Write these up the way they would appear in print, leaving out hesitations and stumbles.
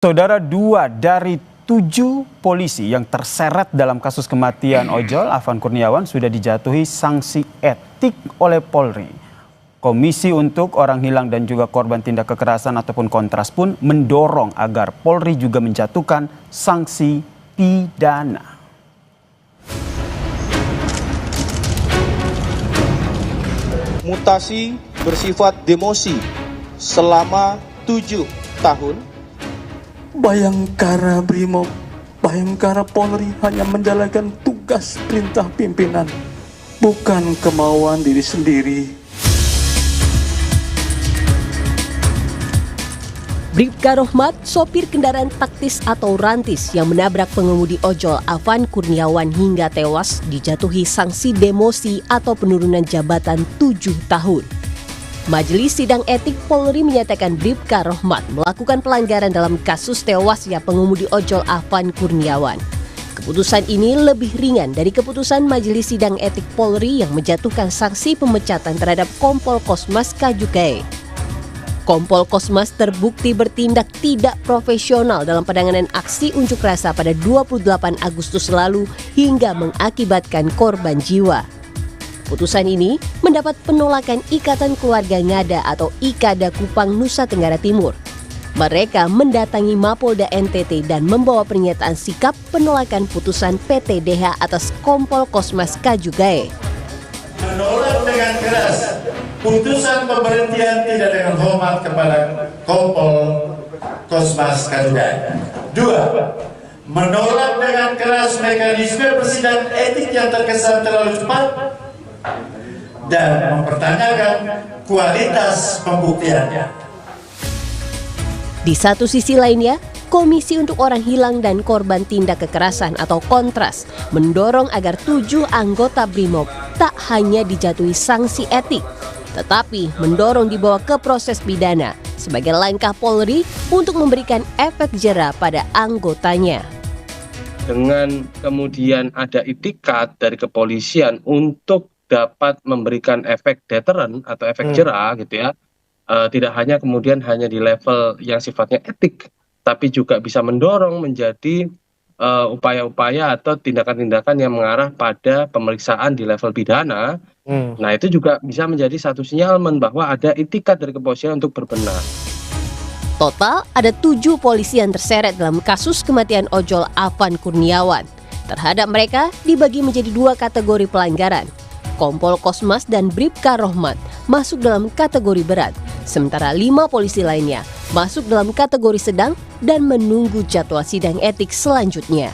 Saudara, 2 dari 7 polisi yang terseret dalam kasus kematian ojol Afan Kurniawan sudah dijatuhi sanksi etik oleh Polri. Komisi untuk Orang Hilang dan juga Korban Tindak Kekerasan ataupun Kontras pun mendorong agar Polri juga menjatuhkan sanksi pidana. Mutasi bersifat demosi selama 7 tahun. Bayangkara Brimob, Bayangkara Polri hanya menjalankan tugas perintah pimpinan, bukan kemauan diri sendiri. Bribka Rohmat, sopir kendaraan taktis atau rantis yang menabrak pengemudi ojol Afan Kurniawan hingga tewas, dijatuhi sanksi demosi atau penurunan jabatan 7 tahun. Majelis Sidang Etik Polri menyatakan Bribka Rohmat melakukan pelanggaran dalam kasus tewasnya pengemudi ojol Afan Kurniawan. Keputusan ini lebih ringan dari keputusan Majelis Sidang Etik Polri yang menjatuhkan sanksi pemecatan terhadap Kompol Kosmas Kajukai. Kompol Kosmas terbukti bertindak tidak profesional dalam penanganan aksi unjuk rasa pada 28 Agustus lalu hingga mengakibatkan korban jiwa. Putusan ini mendapat penolakan Ikatan Keluarga Ngada atau IKADA Kupang, Nusa Tenggara Timur. Mereka mendatangi Mapolda NTT dan membawa pernyataan sikap penolakan putusan PTDH atas Kompol Kosmas Kajugai. Menolak dengan keras putusan pemberhentian tidak dengan hormat kepada Kompol Kosmas Kajugai. 2. Menolak dengan keras mekanisme persidangan etik yang terkesan terlalu cepat dan mempertanyakan kualitas pembuktiannya. Di satu sisi lainnya, Komisi untuk Orang Hilang dan Korban Tindak Kekerasan atau Kontras mendorong agar 7 anggota Brimob tak hanya dijatuhi sanksi etik, tetapi mendorong dibawa ke proses pidana sebagai langkah Polri untuk memberikan efek jera pada anggotanya. Dengan kemudian ada itikat dari kepolisian untuk dapat memberikan efek deteren atau efek jera gitu ya, tidak hanya kemudian hanya di level yang sifatnya etik, tapi juga bisa mendorong menjadi upaya-upaya atau tindakan-tindakan yang mengarah pada pemeriksaan di level pidana. Nah, itu juga bisa menjadi satu sinyalemen bahwa ada itikat dari kepolisian untuk berbenah. Total ada 7 polisi yang terseret dalam kasus kematian ojol Afan Kurniawan. Terhadap mereka dibagi menjadi 2 kategori pelanggaran. Kompol Kosmas dan Bribka Rohmat masuk dalam kategori berat, sementara 5 polisi lainnya masuk dalam kategori sedang dan menunggu jadwal sidang etik selanjutnya.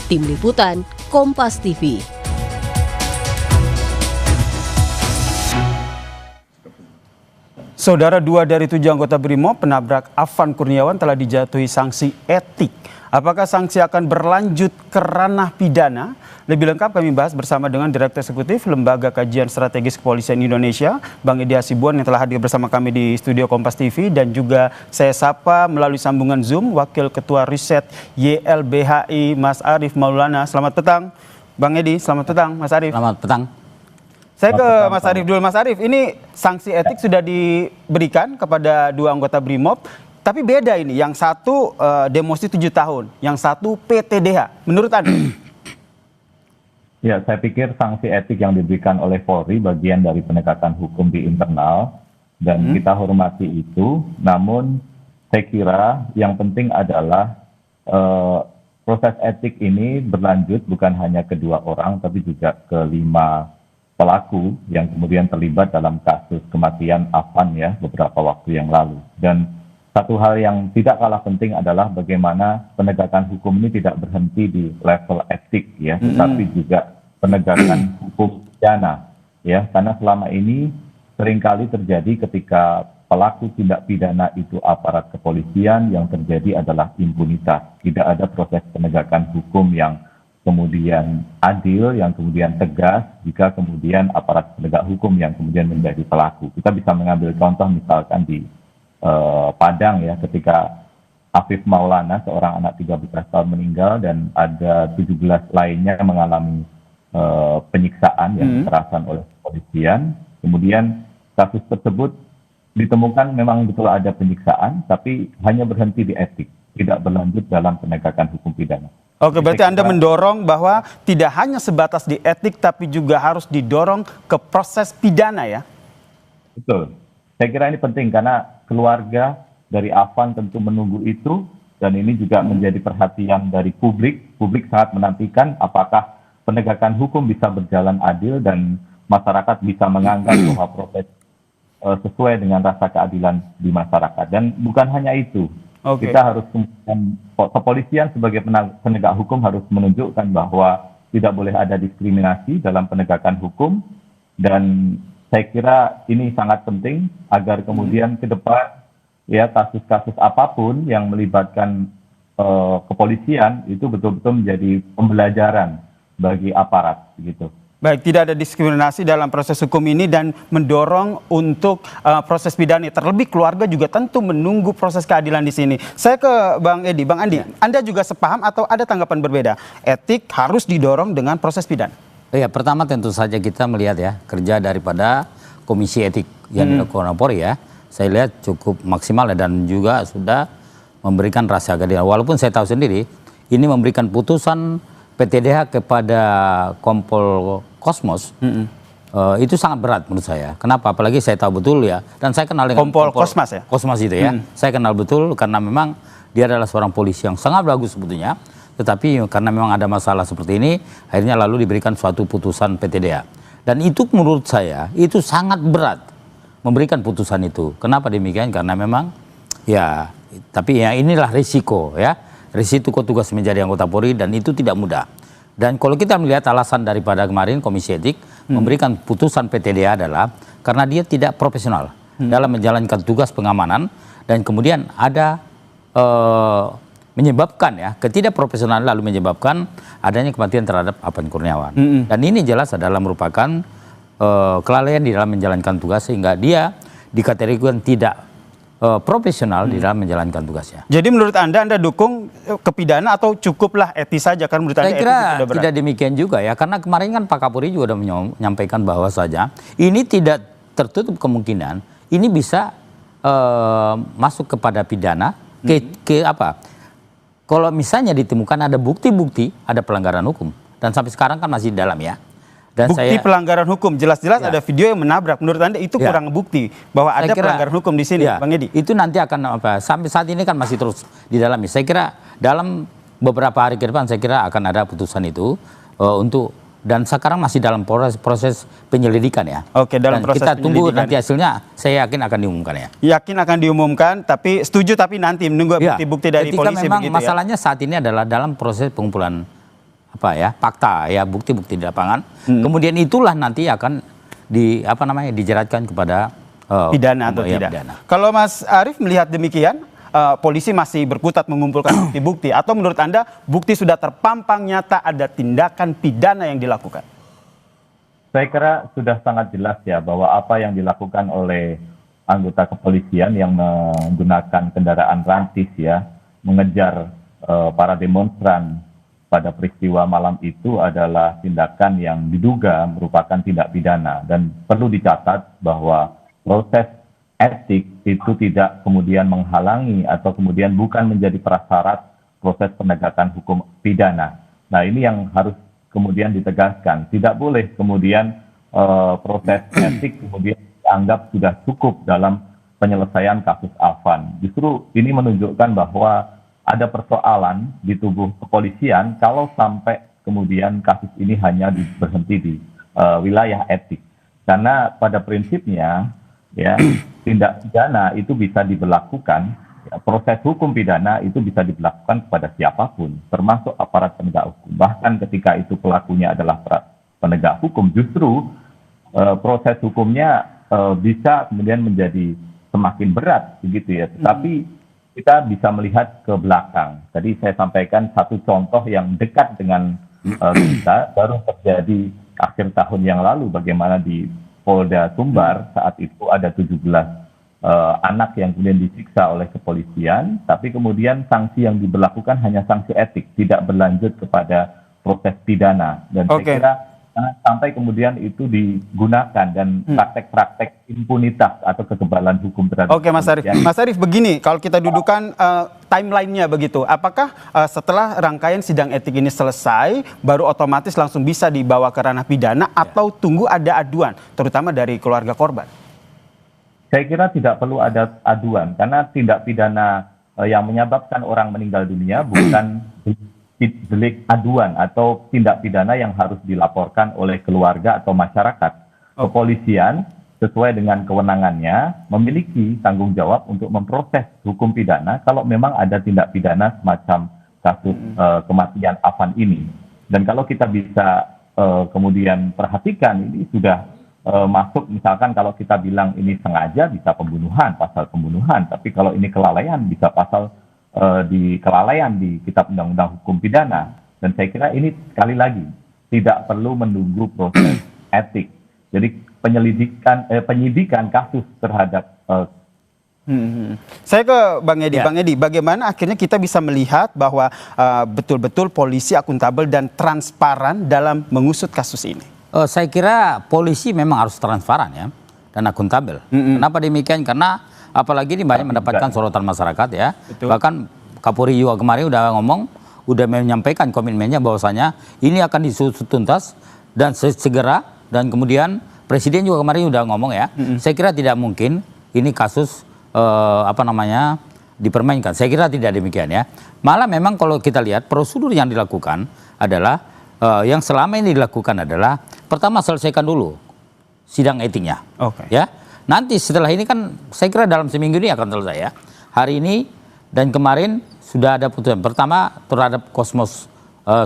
Tim Liputan, Kompas TV. Saudara, 2 dari 7 anggota Brimob penabrak Afan Kurniawan telah dijatuhi sanksi etik. Apakah sanksi akan berlanjut ke ranah pidana? Lebih lengkap kami bahas bersama dengan Direktur Eksekutif Lembaga Kajian Strategis Kepolisian Indonesia, Bang Edi Hasibuan, yang telah hadir bersama kami di studio Kompas TV, dan juga saya sapa melalui sambungan Zoom Wakil Ketua Riset YLBHI Mas Arief Maulana. Selamat petang Bang Edi, selamat petang Mas Arief. Selamat petang. Saya ke Mas Arief dulu. Mas Arief, ini sanksi etik sudah diberikan kepada 2 anggota Brimob, tapi beda ini, yang satu demosi 7 tahun, yang satu PTDH. Menurut Anda? Ya, saya pikir sanksi etik yang diberikan oleh Polri bagian dari penegakan hukum di internal, dan kita hormati itu. Namun saya kira yang penting adalah proses etik ini berlanjut bukan hanya ke 2 orang, tapi juga ke 5 pelaku yang kemudian terlibat dalam kasus kematian Afan ya beberapa waktu yang lalu. Dan satu hal yang tidak kalah penting adalah bagaimana penegakan hukum ini tidak berhenti di level etik ya, tetapi juga penegakan hukum pidana ya, karena selama ini seringkali terjadi ketika pelaku tindak pidana itu aparat kepolisian, yang terjadi adalah impunitas. Tidak ada proses penegakan hukum yang kemudian adil, yang kemudian tegas, jika kemudian aparat penegak hukum yang kemudian menjadi pelaku. Kita bisa mengambil contoh misalkan di Padang ya, ketika Afif Maulana, seorang anak 13 tahun meninggal dan ada 17 lainnya yang mengalami penyiksaan yang kekerasan oleh kepolisian. Kemudian kasus tersebut ditemukan memang betul ada penyiksaan, tapi hanya berhenti di etik, tidak berlanjut dalam penegakan hukum pidana. Oke, berarti Saya Anda kira- mendorong bahwa tidak hanya sebatas di etik, tapi juga harus didorong ke proses pidana ya? Betul. Saya kira ini penting karena keluarga dari Afan tentu menunggu itu, dan ini juga menjadi perhatian dari publik. Publik sangat menantikan apakah penegakan hukum bisa berjalan adil dan masyarakat bisa menganggap bahwa proses sesuai dengan rasa keadilan di masyarakat. Dan bukan hanya itu, Oke. kita harus kepolisian sebagai penegak hukum harus menunjukkan bahwa tidak boleh ada diskriminasi dalam penegakan hukum, dan saya kira ini sangat penting agar kemudian ke depan ya kasus-kasus apapun yang melibatkan kepolisian itu betul-betul menjadi pembelajaran bagi aparat gitu. Baik, tidak ada diskriminasi dalam proses hukum ini dan mendorong untuk proses pidana. Terlebih keluarga juga tentu menunggu proses keadilan di sini. Saya ke Bang Edi, Bang Andi, Anda juga sepaham atau ada tanggapan berbeda? Etik harus didorong dengan proses pidana. Ya, pertama tentu saja kita melihat ya kerja daripada Komisi Etik yang dilakukan Polri ya. Saya lihat cukup maksimal dan juga sudah memberikan rasa keadilan. Walaupun saya tahu sendiri ini memberikan putusan PTDH kepada Kompol Kosmas itu sangat berat menurut saya. Kenapa? Apalagi saya tahu betul ya, dan saya kenal dengan Kompol Kosmas ya? Kosmas itu ya. Saya kenal betul karena memang dia adalah seorang polisi yang sangat bagus sebetulnya. Tetapi karena memang ada masalah seperti ini, akhirnya lalu diberikan suatu putusan PTDH. Dan itu menurut saya itu sangat berat memberikan putusan itu. Kenapa demikian? Karena memang ya, tapi ya inilah risiko ya. Risiko tugas menjadi anggota Polri dan itu tidak mudah. Dan kalau kita melihat alasan daripada kemarin Komisi Etik memberikan putusan PTDH adalah karena dia tidak profesional dalam menjalankan tugas pengamanan, dan kemudian ada menyebabkan ya ketidakprofesionalan lalu menyebabkan adanya kematian terhadap Afan Kurniawan. Dan ini jelas adalah merupakan kelalaian di dalam menjalankan tugas sehingga dia dikategorikan tidak profesional di dalam menjalankan tugasnya. Jadi menurut Anda dukung ke pidana atau cukuplah etis saja kan menurut Anda? Saya kira etis sudah berat? tidak demikian juga ya, karena kemarin kan Pak Kapolri juga sudah menyampaikan bahwa saja ini tidak tertutup kemungkinan ini bisa masuk kepada pidana ke apa? Kalau misalnya ditemukan ada bukti-bukti ada pelanggaran hukum, dan sampai sekarang kan masih di dalam ya. Dan bukti pelanggaran hukum jelas-jelas ada video yang menabrak. Menurut Anda itu kurang bukti bahwa ada pelanggaran hukum di sini, Bang Edi? Itu nanti akan apa? Sampai saat ini kan masih terus didalami. Saya kira dalam beberapa hari ke depan saya kira akan ada putusan itu untuk, dan sekarang masih dalam proses penyelidikan ya. Oke, dalam dan proses kita tunggu penyelidikan. nanti hasilnya. Saya yakin akan diumumkan ya. Yakin akan diumumkan, tapi setuju tapi nanti menunggu bukti-bukti dari ketika polisi memang begitu masalahnya saat ini adalah dalam proses pengumpulan apa ya fakta ya, bukti-bukti di lapangan. Kemudian itulah nanti akan dijeratkan kepada pidana atau tidak. Pidana. Kalau Mas Arief melihat demikian, polisi masih berkutat mengumpulkan bukti-bukti atau menurut Anda bukti sudah terpampang nyata ada tindakan pidana yang dilakukan? Saya kira sudah sangat jelas ya bahwa apa yang dilakukan oleh anggota kepolisian yang menggunakan kendaraan rantis ya mengejar para demonstran pada peristiwa malam itu adalah tindakan yang diduga merupakan tindak pidana, dan perlu dicatat bahwa proses etik itu tidak kemudian menghalangi atau kemudian bukan menjadi prasyarat proses penegakan hukum pidana. Nah, ini yang harus kemudian ditegaskan. Tidak boleh kemudian proses etik kemudian dianggap sudah cukup dalam penyelesaian kasus Afan. Justru ini menunjukkan bahwa ada persoalan di tubuh kepolisian kalau sampai kemudian kasus ini hanya berhenti di wilayah etik. Karena pada prinsipnya ya tindak pidana itu bisa diberlakukan, ya, proses hukum pidana itu bisa diberlakukan kepada siapapun, termasuk aparat penegak hukum. Bahkan ketika itu pelakunya adalah penegak hukum, justru proses hukumnya bisa kemudian menjadi semakin berat begitu ya. Tetapi kita bisa melihat ke belakang. Tadi saya sampaikan satu contoh yang dekat dengan kita, baru terjadi akhir tahun yang lalu, bagaimana di Polda Sumbar saat itu ada 17 anak yang kemudian disiksa oleh kepolisian, tapi kemudian sanksi yang diberlakukan hanya sanksi etik, tidak berlanjut kepada proses pidana. Dan saya kira jangan sampai kemudian itu digunakan dan praktek-praktek impunitas atau kekebalan hukum terhadap. Oke, Mas Arief. Mas Arief, begini, kalau kita dudukan timelinenya begitu, apakah setelah rangkaian sidang etik ini selesai, baru otomatis langsung bisa dibawa ke ranah pidana atau tunggu ada aduan, terutama dari keluarga korban? Saya kira tidak perlu ada aduan, karena tindak pidana yang menyebabkan orang meninggal dunia bukan delik aduan atau tindak pidana yang harus dilaporkan oleh keluarga atau masyarakat. Kepolisian sesuai dengan kewenangannya memiliki tanggung jawab untuk memproses hukum pidana kalau memang ada tindak pidana semacam kasus kematian Afan ini. Dan kalau kita bisa kemudian perhatikan, ini sudah masuk, misalkan kalau kita bilang ini sengaja bisa pembunuhan, pasal pembunuhan, tapi kalau ini kelalaian bisa pasal di kelalaian di Kitab Undang-Undang Hukum Pidana. Dan saya kira ini sekali lagi tidak perlu menunggu proses etik. Jadi penyidikan kasus terhadap Saya ke Bang Edi. Ya. Bang Edi, bagaimana akhirnya kita bisa melihat bahwa betul-betul polisi akuntabel dan transparan dalam mengusut kasus ini? Saya kira polisi memang harus transparan ya dan akuntabel. Kenapa demikian? Karena apalagi ini banyak mendapatkan sorotan masyarakat ya. Betul. Bahkan Kapolri juga kemarin udah ngomong, udah menyampaikan komitmennya bahwasanya ini akan disusut tuntas dan segera, dan kemudian Presiden juga kemarin udah ngomong ya. Saya kira tidak mungkin ini kasus dipermainkan. Saya kira tidak demikian ya. Malah memang kalau kita lihat prosedur yang dilakukan adalah yang selama ini dilakukan adalah pertama selesaikan dulu sidang etiknya. Oke. Ya. Nanti setelah ini kan saya kira dalam seminggu ini akan selesai ya. Hari ini dan kemarin sudah ada putusan. Pertama terhadap Kosmas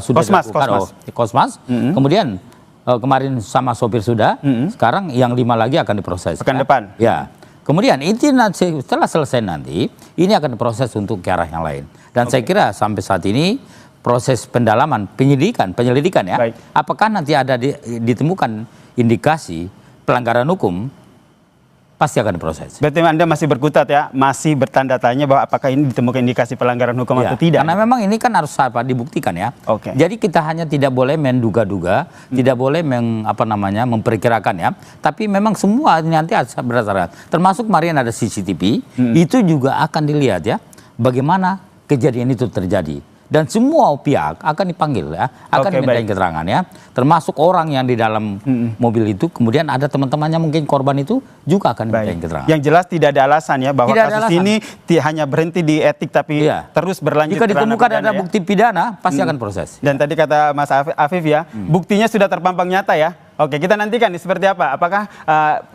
sudah dilakukan. Kosmas. Kemudian kemarin sama sopir sudah. Sekarang yang 5 lagi akan diproses. Pekan depan. Ya. Kemudian itu nanti setelah selesai nanti ini akan diproses untuk ke arah yang lain. Dan saya kira sampai saat ini proses pendalaman penyelidikan ya. Baik. Apakah nanti ada ditemukan indikasi pelanggaran hukum, pasti akan diproses. Berarti Anda masih berkutat ya, masih bertanda tanya bahwa apakah ini ditemukan indikasi pelanggaran hukum Ya, atau tidak? karena memang ini kan harus dibuktikan ya. Oke. Jadi kita hanya tidak boleh menduga-duga, tidak boleh memperkirakan ya. Tapi memang semua ini nanti berdasarkan. Termasuk kemarin ada CCTV, itu juga akan dilihat ya, bagaimana kejadian itu terjadi. Dan semua pihak akan dipanggil ya, akan dimintain keterangan ya. Termasuk orang yang di dalam mobil itu, kemudian ada teman-temannya mungkin korban itu juga akan dimintain keterangan. Yang jelas tidak ada alasan ya bahwa Tidak ada kasus alasan. ini hanya berhenti di etik tapi terus berlanjut. Jika ke ranah ditemukan pidana ada ya. bukti pidana, pasti akan proses. Dan tadi kata Mas Afif ya, buktinya sudah terpampang nyata ya. Oke, kita nantikan nih seperti apa. Apakah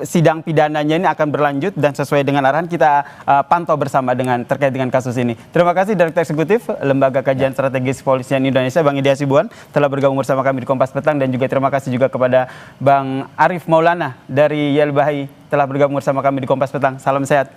sidang pidananya ini akan berlanjut dan sesuai dengan arahan kita pantau bersama terkait dengan kasus ini. Terima kasih Direktur Eksekutif Lembaga Kajian Strategis Kepolisian Indonesia, Bang Edi Hasibuan, telah bergabung bersama kami di Kompas Petang, dan juga terima kasih juga kepada Bang Arief Maulana dari YLBHI telah bergabung bersama kami di Kompas Petang. Salam sehat.